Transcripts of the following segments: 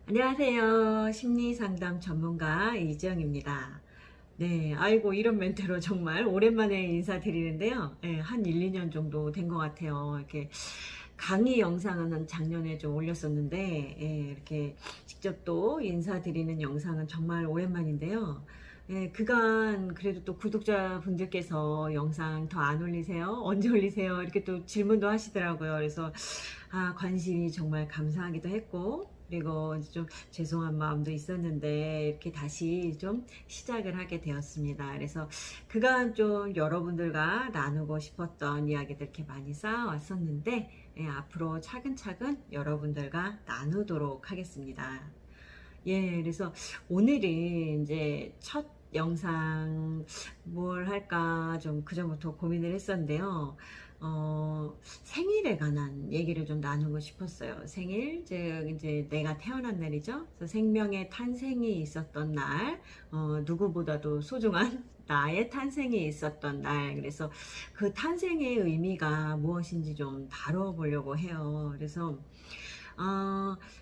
안녕하세요. 심리상담 전문가 이지영입니다. 네, 아이고, 이런 멘트로 정말 오랜만에 인사드리는데요. 네, 한 1, 2년 정도 된 것 같아요. 이렇게 강의 영상은 작년에 좀 올렸었는데, 이렇게 직접 또 인사드리는 영상은 정말 오랜만인데요. 그간 그래도 또 구독자분들께서 영상 더 안 올리세요? 언제 올리세요? 이렇게 또 질문도 하시더라고요. 그래서 관심이 정말 감사하기도 했고, 그리고 좀 죄송한 마음도 있었는데 이렇게 다시 좀 시작을 하게 되었습니다. 그래서 그간 좀 여러분들과 나누고 싶었던 이야기들 이렇게 많이 쌓아왔었는데, 앞으로 차근차근 여러분들과 나누도록 하겠습니다. 그래서 오늘은 이제 첫 영상 뭘 할까 좀 그전부터 고민을 했었는데요. 생일에 관한 얘기를 좀 나누고 싶었어요. 생일, 즉, 이제 내가 태어난 날이죠. 그래서 생명의 탄생이 있었던 날, 누구보다도 소중한 나의 탄생이 있었던 날. 그래서 그 탄생의 의미가 무엇인지 좀 다뤄보려고 해요. 그래서,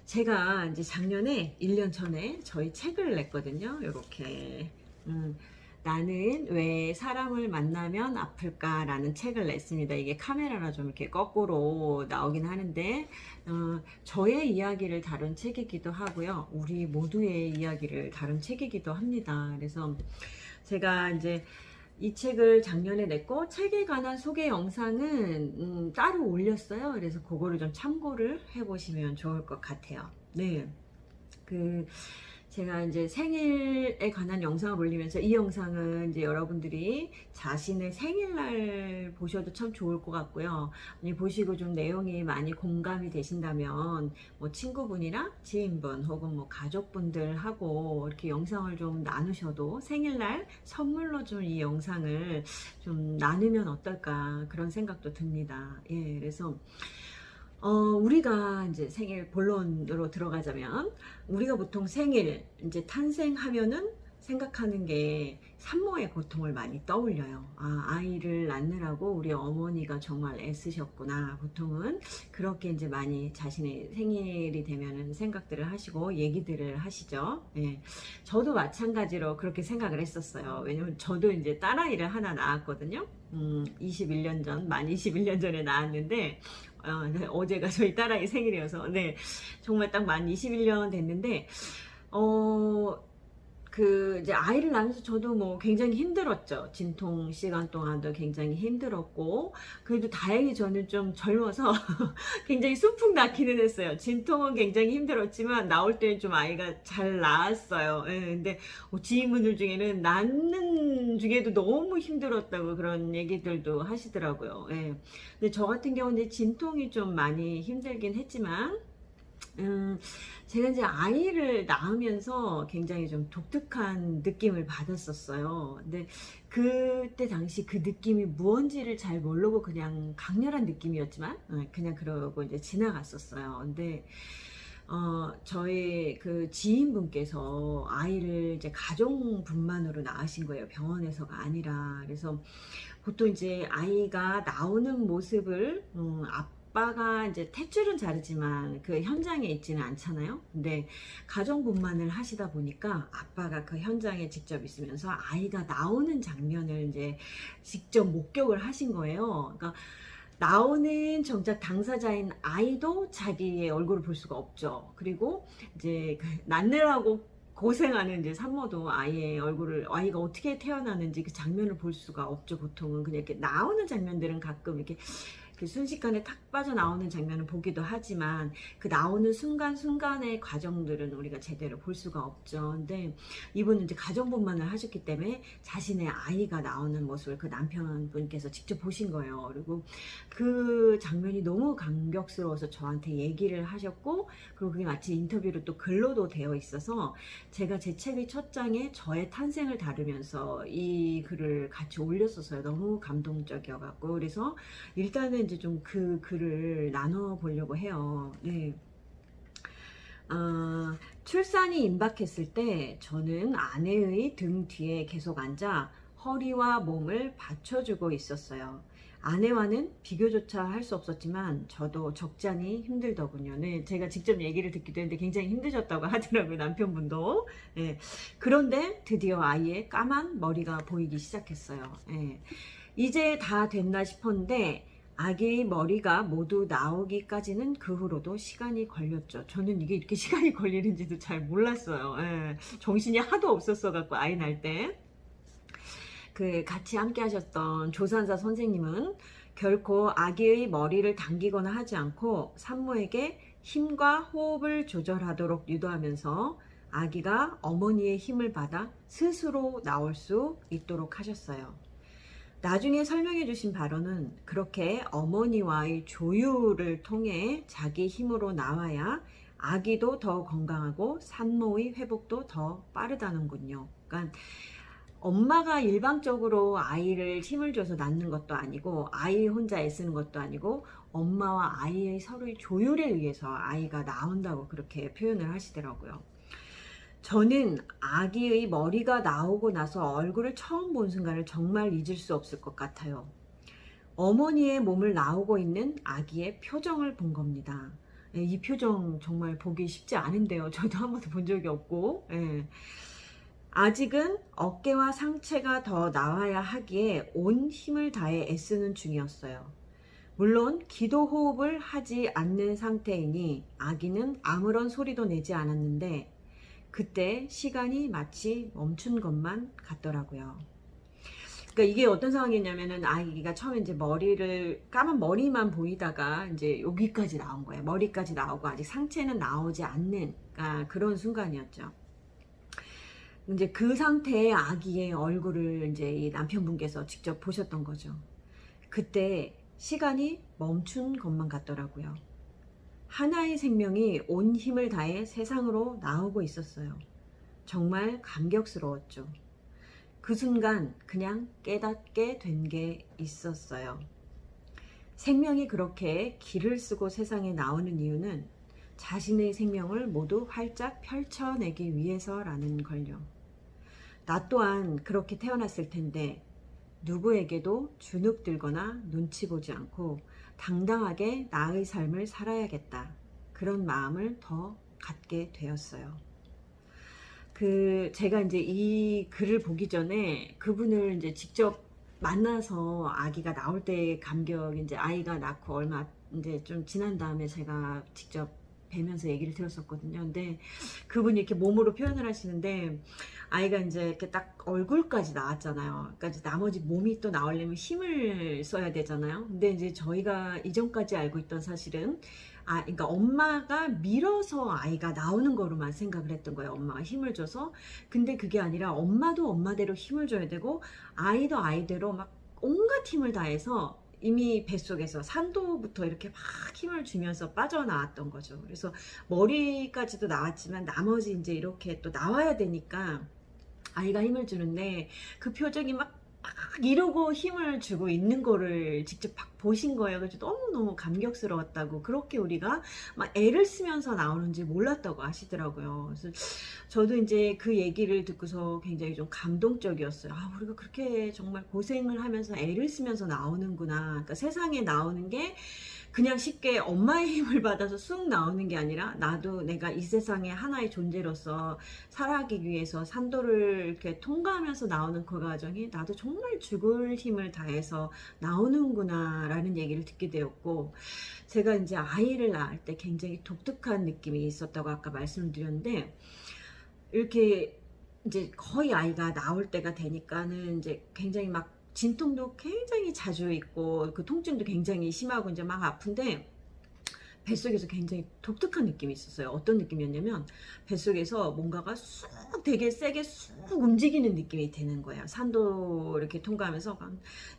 제가 이제 작년에 1년 전에 저희 책을 냈거든요. 이렇게. 나는 왜 사람을 만나면 아플까라는 책을 냈습니다. 이게 카메라라 좀 이렇게 거꾸로 나오긴 하는데, 저의 이야기를 다룬 책이기도 하고요. 우리 모두의 이야기를 다룬 책이기도 합니다. 그래서 제가 이제 이 책을 작년에 냈고, 책에 관한 소개 영상은 따로 올렸어요. 그래서 그거를 좀 참고를 해보시면 좋을 것 같아요. 네. 그 제가 이제 생일에 관한 영상을 올리면서 이 영상은 이제 여러분들이 자신의 생일날 보셔도 참 좋을 것 같고요. 아니, 보시고 좀 내용이 많이 공감이 되신다면 뭐 친구분이나 지인분 혹은 뭐 가족분들하고 이렇게 영상을 좀 나누셔도 생일날 선물로 좀 이 영상을 좀 나누면 어떨까 그런 생각도 듭니다. 그래서 우리가 이제 생일 본론으로 들어가자면, 우리가 보통 생일, 이제 탄생하면은 생각하는 게 산모의 고통을 많이 떠올려요. 아이를 낳느라고 우리 어머니가 정말 애쓰셨구나. 보통은 그렇게 이제 많이 자신의 생일이 되면은 생각들을 하시고 얘기들을 하시죠. 저도 마찬가지로 그렇게 생각을 했었어요. 왜냐면 저도 이제 딸아이를 하나 낳았거든요. 21년 전, 만 21년 전에 낳았는데, 네, 어제가 저희 딸아이 생일이어서, 네, 정말 딱 만 21년 됐는데, 이제 아이를 낳으면서 저도 뭐 굉장히 힘들었죠. 진통 시간 동안도 굉장히 힘들었고, 그래도 다행히 저는 좀 젊어서 굉장히 순풍 낳기는 했어요. 진통은 굉장히 힘들었지만, 나올 때는 좀 아이가 잘 나았어요. 근데 지인분들 중에는 낳는 중에도 너무 힘들었다고 그런 얘기들도 하시더라고요. 근데 저 같은 경우는 진통이 좀 많이 힘들긴 했지만, 제가 이제 아이를 낳으면서 굉장히 좀 독특한 느낌을 받았었어요. 근데 그때 당시 그 느낌이 무언지를 잘 모르고 그냥 강렬한 느낌이었지만, 그냥 그러고 이제 지나갔었어요. 근데, 저희 그 지인분께서 아이를 이제 가정분만으로 낳으신 거예요. 병원에서가 아니라. 그래서 보통 이제 아이가 나오는 모습을, 아빠가 이제 탯줄은 자르지만 그 현장에 있지는 않잖아요. 근데 가정분만을 하시다 보니까 아빠가 그 현장에 직접 있으면서 아이가 나오는 장면을 이제 직접 목격을 하신 거예요. 그러니까 나오는 정작 당사자인 아이도 자기의 얼굴을 볼 수가 없죠. 그리고 이제 낳느라고 고생하는 이제 산모도 아이의 얼굴을, 아이가 어떻게 태어나는지 그 장면을 볼 수가 없죠. 보통은 그냥 이렇게 나오는 장면들은 가끔 이렇게 그 순식간에 탁 빠져나오는 장면을 보기도 하지만, 그 나오는 순간순간의 과정들은 우리가 제대로 볼 수가 없죠. 근데 이분은 이제 가정분만을 하셨기 때문에 자신의 아이가 나오는 모습을 그 남편분께서 직접 보신 거예요. 그리고 그 장면이 너무 감격스러워서 저한테 얘기를 하셨고, 그리고 그게 마치 인터뷰로 또 글로도 되어 있어서 제가 제 책의 첫 장에 저의 탄생을 다루면서 이 글을 같이 올렸었어요. 너무 감동적이어갖고. 그래서 일단은 이제 좀 그 글을 나눠 보려고 해요. 네. 출산이 임박했을 때 저는 아내의 등 뒤에 계속 앉아 허리와 몸을 받쳐주고 있었어요. 아내와는 비교조차 할 수 없었지만 저도 적잖이 힘들더군요. 네, 제가 직접 얘기를 듣기도 했는데 굉장히 힘드셨다고 하더라고요, 남편분도. 예, 그런데 드디어 아이의 까만 머리가 보이기 시작했어요. 예, 이제 다 됐나 싶었는데 아기의 머리가 모두 나오기까지는 그 후로도 시간이 걸렸죠. 저는 이게 이렇게 시간이 걸리는지도 잘 몰랐어요. 예, 정신이 하도 없었어 갖고 아이 날 때. 그 같이 함께 하셨던 조산사 선생님은 결코 아기의 머리를 당기거나 하지 않고 산모에게 힘과 호흡을 조절하도록 유도하면서 아기가 어머니의 힘을 받아 스스로 나올 수 있도록 하셨어요. 나중에 설명해 주신 바로는 그렇게 어머니와의 조율을 통해 자기 힘으로 나와야 아기도 더 건강하고 산모의 회복도 더 빠르다는군요. 그러니까 엄마가 일방적으로 아이를 힘을 줘서 낳는 것도 아니고 아이 혼자 애쓰는 것도 아니고 엄마와 아이의 서로의 조율에 의해서 아이가 나온다고 그렇게 표현을 하시더라고요. 저는 아기의 머리가 나오고 나서 얼굴을 처음 본 순간을 정말 잊을 수 없을 것 같아요. 어머니의 몸을 나오고 있는 아기의 표정을 본 겁니다. 예, 이 표정 정말 보기 쉽지 않은데요. 저도 한 번도 본 적이 없고. 예. 아직은 어깨와 상체가 더 나와야 하기에 온 힘을 다해 애쓰는 중이었어요. 물론 기도 호흡을 하지 않는 상태이니 아기는 아무런 소리도 내지 않았는데 그때 시간이 마치 멈춘 것만 같더라고요. 그러니까 이게 어떤 상황이냐면은 아기가 처음에 이제 머리를 까만 머리만 보이다가 이제 여기까지 나온 거예요. 머리까지 나오고 아직 상체는 나오지 않는 그런 순간이었죠. 이제 그 상태의 아기의 얼굴을 이제 이 남편분께서 직접 보셨던 거죠. 그때 시간이 멈춘 것만 같더라고요. 하나의 생명이 온 힘을 다해 세상으로 나오고 있었어요. 정말 감격스러웠죠. 그 순간 그냥 깨닫게 된 게 있었어요. 생명이 그렇게 기를 쓰고 세상에 나오는 이유는 자신의 생명을 모두 활짝 펼쳐내기 위해서라는 걸요. 나 또한 그렇게 태어났을 텐데 누구에게도 주눅 들거나 눈치 보지 않고 당당하게 나의 삶을 살아야겠다. 그런 마음을 더 갖게 되었어요. 제가 이제 이 글을 보기 전에 그분을 이제 직접 만나서 아기가 나올 때 감격, 이제 아이가 낳고 얼마 이제 좀 지난 다음에 제가 직접 뵈면서 얘기를 들었었거든요. 근데 그분이 이렇게 몸으로 표현을 하시는데 아이가 이제 이렇게 딱 얼굴까지 나왔잖아요. 그러니까 나머지 몸이 또 나오려면 힘을 써야 되잖아요. 근데 이제 저희가 이전까지 알고 있던 사실은 그러니까 엄마가 밀어서 아이가 나오는 거로만 생각을 했던 거예요. 엄마가 힘을 줘서. 근데 그게 아니라 엄마도 엄마대로 힘을 줘야 되고 아이도 아이대로 막 온갖 힘을 다해서 이미 뱃속에서 산도부터 이렇게 막 힘을 주면서 빠져나왔던 거죠. 그래서 머리까지도 나왔지만 나머지 이제 이렇게 또 나와야 되니까 아이가 힘을 주는데 그 표정이 막 이러고 힘을 주고 있는 거를 직접 보신 거예요. 그래서 너무너무 감격스러웠다고, 그렇게 우리가 막 애를 쓰면서 나오는지 몰랐다고 하시더라고요. 그래서 저도 이제 그 얘기를 듣고서 굉장히 좀 감동적이었어요. 우리가 그렇게 정말 고생을 하면서 애를 쓰면서 나오는구나. 그러니까 세상에 나오는 게 그냥 쉽게 엄마의 힘을 받아서 쑥 나오는 게 아니라 나도 내가 이 세상에 하나의 존재로서 살아가기 위해서 산도를 이렇게 통과하면서 나오는 그 과정이 나도 정말 죽을 힘을 다해서 나오는구나 라는 얘기를 듣게 되었고, 제가 이제 아이를 낳을 때 굉장히 독특한 느낌이 있었다고 아까 말씀을 드렸는데, 이렇게 이제 거의 아이가 나올 때가 되니까는 이제 굉장히 막 진통도 굉장히 자주 있고 그 통증도 굉장히 심하고 이제 막 아픈데 뱃속에서 굉장히 독특한 느낌이 있었어요. 어떤 느낌이었냐면 뱃속에서 뭔가가 쑥 되게 세게 쑥 움직이는 느낌이 드는 거예요. 산도 이렇게 통과하면서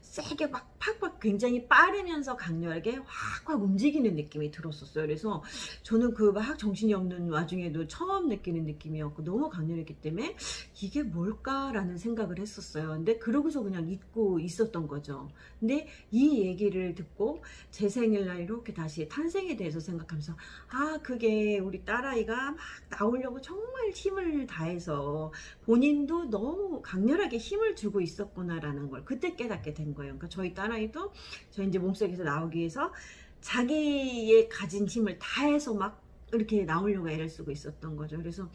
세게 막 팍팍 굉장히 빠르면서 강렬하게 확확 움직이는 느낌이 들었었어요. 그래서 저는 그 막 정신이 없는 와중에도 처음 느끼는 느낌이었고 너무 강렬했기 때문에 이게 뭘까라는 생각을 했었어요. 근데 그러고서 그냥 잊고 있었던 거죠. 근데 이 얘기를 듣고 제 생일날 이렇게 다시 탄생에 대해서 대해서 생각하면서 아 그게 우리 딸아이가 막 나오려고 정말 힘을 다해서 본인도 너무 강렬하게 힘을 주고 있었구나라는 걸 그때 깨닫게 된 거예요. 그러니까 저희 딸아이도 저 이제 몸속에서 나오기 위해서 자기의 가진 힘을 다해서 막 이렇게 나오려고 애를 쓰고 있었던 거죠. 그래서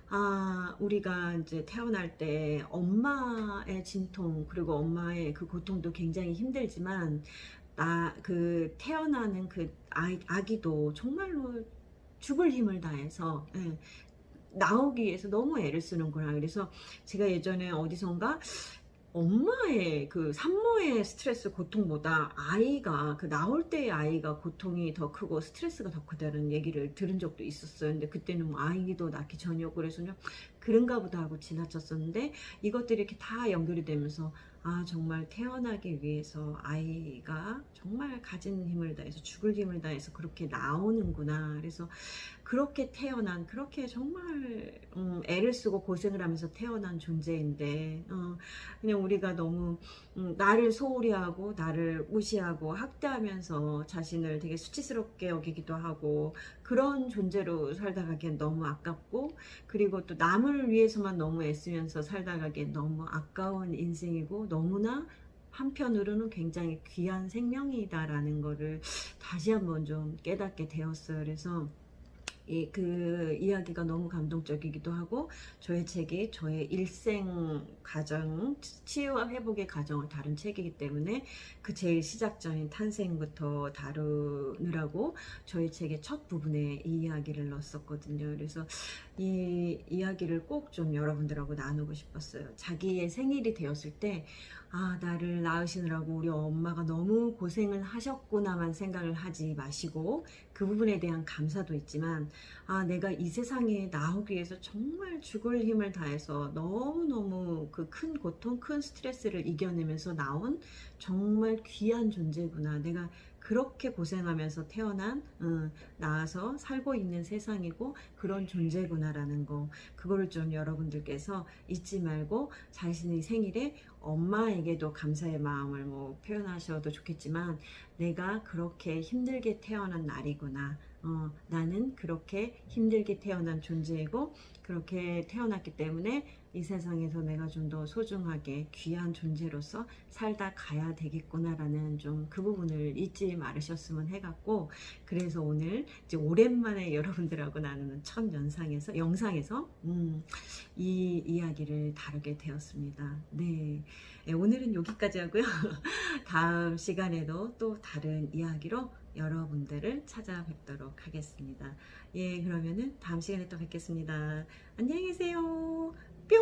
아, 우리가 이제 태어날 때 엄마의 진통, 그리고 엄마의 그 고통도 굉장히 힘들지만, 그 태어나는 그 아기도 정말로 죽을 힘을 다해서, 예, 나오기 위해서 너무 애를 쓰는구나. 그래서 제가 예전에 어디선가 엄마의 그 산모의 스트레스 고통보다 아이가 그 나올 때의 아이가 고통이 더 크고 스트레스가 더 크다는 얘기를 들은 적도 있었어요. 근데 그때는 뭐 아이도 낳기 전이었고 그래서 그냥 그런가 보다 하고 지나쳤었는데 이것들이 이렇게 다 연결이 되면서 아 정말 태어나기 위해서 아이가 정말 가진 힘을 다해서 죽을 힘을 다해서 그렇게 나오는구나. 그래서 그렇게 태어난 그렇게 정말 애를 쓰고 고생을 하면서 태어난 존재인데 그냥 우리가 너무 나를 소홀히 하고 나를 무시하고 학대하면서 자신을 되게 수치스럽게 여기기도 하고 그런 존재로 살다 가기엔 너무 아깝고 그리고 또 남을 위해서만 너무 애쓰면서 살다 가기엔 너무 아까운 인생이고 너무나 한편으로는 굉장히 귀한 생명이다라는 거를 다시 한번 좀 깨닫게 되었어요. 그래서 그 이야기가 너무 감동적이기도 하고 저의 책이 저의 일생 가정 치유와 회복의 과정을 다룬 책이기 때문에 그 제일 시작점인 탄생부터 다루느라고 저희 책의 첫 부분에 이 이야기를 넣었었거든요. 그래서 이 이야기를 꼭 좀 여러분들하고 나누고 싶었어요. 자기의 생일이 되었을 때 아, 나를 낳으시느라고 우리 엄마가 너무 고생을 하셨구나만 생각을 하지 마시고 그 부분에 대한 감사도 있지만 아, 내가 이 세상에 나오기 위해서 정말 죽을 힘을 다해서 너무너무 그 큰 고통, 큰 스트레스를 이겨내면서 나온 정말 귀한 존재구나. 내가 그렇게 고생하면서 태어난, 나와서 살고 있는 세상이고 그런 존재구나라는 거. 그거를 좀 여러분들께서 잊지 말고 자신의 생일에 엄마에게도 감사의 마음을 뭐 표현하셔도 좋겠지만 내가 그렇게 힘들게 태어난 날이구나. 나는 그렇게 힘들게 태어난 존재이고 그렇게 태어났기 때문에 이 세상에서 내가 좀 더 소중하게 귀한 존재로서 살다 가야 되겠구나라는 좀 그 부분을 잊지 말으셨으면 해갖고 그래서 오늘 이제 오랜만에 여러분들하고 나누는 첫 영상에서 이 이야기를 다루게 되었습니다. 네, 오늘은 여기까지 하고요. 다음 시간에도 또 다른 이야기로 여러분들을 찾아뵙도록 하겠습니다. 예, 그러면은 다음 시간에 또 뵙겠습니다. 안녕히 계세요. 뿅!